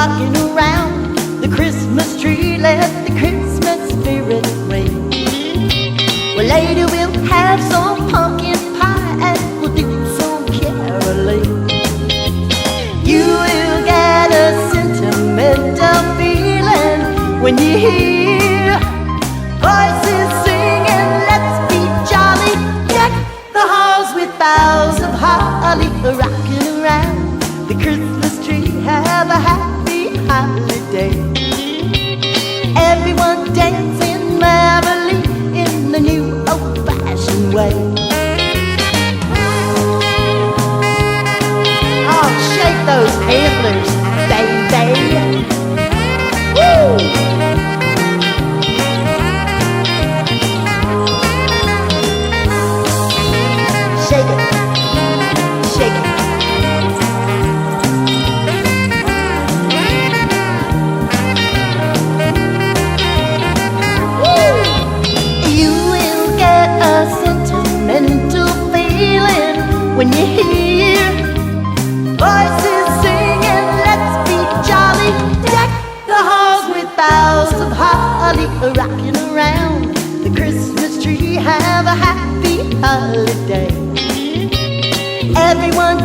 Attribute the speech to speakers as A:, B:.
A: rocking around the Christmas tree. Let the Christmas spirit ring. Well, later we'll have some pumpkin pie and we'll do some caroling. You will get a sentimental feeling when you hear voices singing, let's be jolly. Deck the halls with boughs of holly, rocking around the Christmas tree. Have a happy holiday. Everyone dancing merrily in the new old-fashioned way. Oh, shake those antlers, baby. Woo! Shake it, shake it. Woo! You will get a sentimental feeling when you hear voices singing, let's be jolly. Deck the halls with boughs of holly, rocking around the Christmas tree. Have a happy holiday. Everyone